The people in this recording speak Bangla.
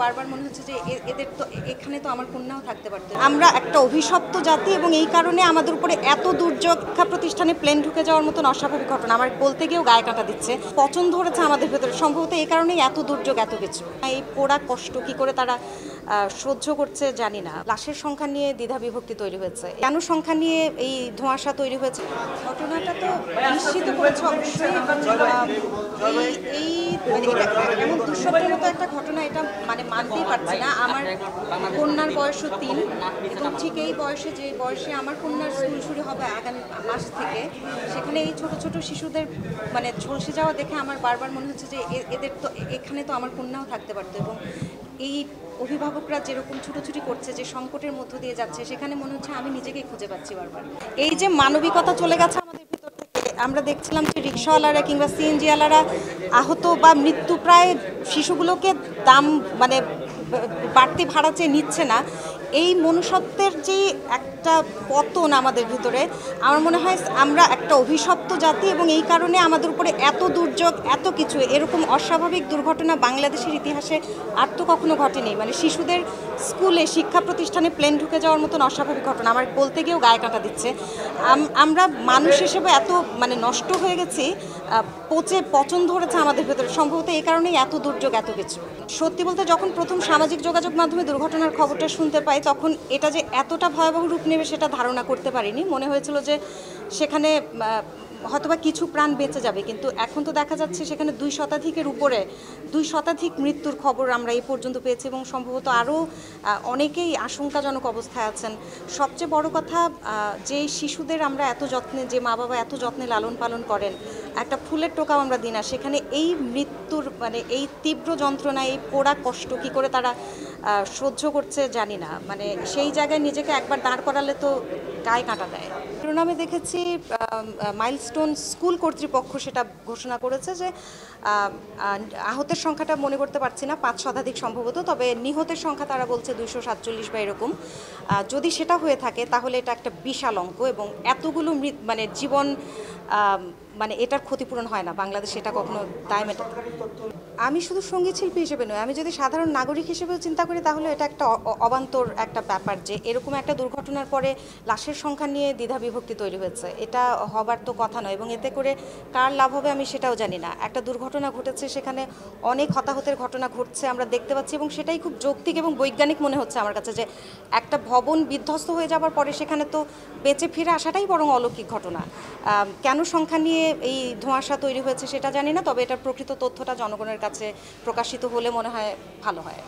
বারবার মনে হচ্ছে যে এদের তো এখানে তো আমার কন্যাও থাকতে পারতো। আমরা একটা অভিশপ্ত জাতি এবং এই কারণে আমাদের উপরে এত দুর্যোগ, শিক্ষা প্রতিষ্ঠানে প্লেন ঢুকে যাওয়ার মতন অস্বাভাবিক ঘটনা আমার বলতে গিয়েও গায়ে কাঁটা দিচ্ছে। পচন ধরেছে আমাদের ভেতরে, সম্ভবত এই কারণেই এত দুর্যোগ, এত কিছু। এই পোড়া কষ্ট কি করে তারা সহ্য করছে জানি না। লাশের সংখ্যা নিয়ে দ্বিধা বিভক্তি তৈরি হয়েছে, কেন সংখ্যা নিয়ে এই ধোঁয়াশা তৈরি হয়েছে। ঘটনাটা তো নিশ্চিত করেছে অবশ্যই। এই এমন দুঃস্বপ্নের মতো একটা ঘটনা, এটা মানে মানতেই পারছি না। আমার কন্যার বয়সও 3 এবং ঠিক এই বয়সে, যে বয়সে আমার কন্যার স্কুল শুরু হবে আগামী মাস থেকে, সেখানে এই ছোট ছোট শিশুদের মানে ঝলসে যাওয়া দেখে আমার বারবার মনে হচ্ছে যে এদের তো এখানে তো আমার কন্যাও থাকতে পারতো। এবং এই অভিভাবকরা যেরকম ছুটোছুটি করছে, যে সংকটের মধ্য দিয়ে যাচ্ছে, সেখানে মনে হচ্ছে আমি নিজেকেই খুঁজে পাচ্ছি বারবার। এই যে মানবিকতা চলে গেছে আমাদের ভিতর থেকে, আমরা দেখছিলাম যে রিক্সাওয়ালারা কিংবা সিএনজিওয়ালারা আহত বা মৃত্যুপ্রায় শিশুগুলোকে দাম মানে বাড়তি ভাড়া চেয়ে নিচ্ছে না। এই মনুষ্যত্বের যে একটা পতন আমাদের ভিতরে, আমার মনে হয় আমরা একটা অভিশপ্ত জাতি এবং এই কারণে আমাদের উপরে এত দুর্যোগ, এত কিছু। এরকম অস্বাভাবিক দুর্ঘটনা বাংলাদেশের ইতিহাসে আর তো কখনো ঘটেনি। মানে শিশুদের স্কুলে, শিক্ষা প্রতিষ্ঠানে প্লেন ঢুকে যাওয়ার মতন অস্বাভাবিক ঘটনা আমার বলতে গিয়েও গায়ে কাঁটা দিচ্ছে। আমরা মানুষ হিসেবে এত মানে নষ্ট হয়ে গেছি, পচন ধরেছে আমাদের ভেতরে, সম্ভবত এই কারণেই এত দুর্যোগ, এত কিছু। সত্যি বলতে যখন প্রথম সামাজিক যোগাযোগ মাধ্যমে দুর্ঘটনার খবরটা শুনতে পাই, তখন এটা যে এতটা ভয়াবহ রূপ নেবে সেটা ধারণা করতে পারিনি। মনে হয়েছিল যে সেখানে হয়তোবা কিছু প্রাণ বেঁচে যাবে, কিন্তু এখন তো দেখা যাচ্ছে সেখানে 2 শতাধিকের উপরে, 2 শতাধিক মৃত্যুর খবর আমরা এই পর্যন্ত পেয়েছি এবং সম্ভবত আরও অনেকেই আশঙ্কাজনক অবস্থায় আছেন। সবচেয়ে বড় কথা, যে শিশুদের আমরা এত যত্নে, যে মা বাবা এত যত্নে লালন পালন করেন, একটা ফুলের টোকাও আমরা দিই না, সেখানে এই মৃত্যুর মানে এই তীব্র যন্ত্রণা, এই পোড়া কষ্ট কি করে তারা সহ্য করছে জানি না। মানে সেই জায়গায় নিজেকে একবার দাঁড় করালে তো গায়ে কাঁটা দেয়। শিরোনামে দেখেছি মাইলস্টোন স্কুল কর্তৃপক্ষ সেটা ঘোষণা করেছে যে আহতের সংখ্যাটা মনে করতে পারছি না, 5 শতাধিক সম্ভবত, তবে নিহতের সংখ্যা তারা বলছে 247 বা এরকম। যদি সেটা হয়ে থাকে তাহলে এটা একটা বিশাল অঙ্ক এবং এতগুলো মানে জীবন, মানে এটার ক্ষতিপূরণ হয় না বাংলাদেশে, এটা কখনো দায় মেটাতে। আমি শুধু সঙ্গীত শিল্পী হিসেবে নয়, আমি যদি সাধারণ নাগরিক হিসেবেও চিন্তা করি, তাহলে এটা একটা অবান্তর একটা ব্যাপার যে এরকম একটা দুর্ঘটনার পরে লাশের সংখ্যা নিয়ে দ্বিধা বিভক্তি তৈরি হয়েছে। এটা হবার তো কথা নয় এবং এতে করে কার লাভ হবে আমি সেটাও জানি না। একটা দুর্ঘটনা ঘটেছে, সেখানে অনেক হতাহতের ঘটনা ঘটছে আমরা দেখতে পাচ্ছি এবং সেটাই খুব যৌক্তিক এবং বৈজ্ঞানিক মনে হচ্ছে আমার কাছে, যে একটা ভবন বিধ্বস্ত হয়ে যাবার পরে সেখানে তো বেঁচে ফিরে আসাটাই বরং অলৌকিক ঘটনা। কেন সংখ্যা নিয়ে এই ধোঁয়াশা তৈরি হয়েছে সেটা জানি না, তবে এটার প্রকৃত তথ্যটা জনগণের কাছে প্রকাশিত হলে মনে হয় ভালো হয়।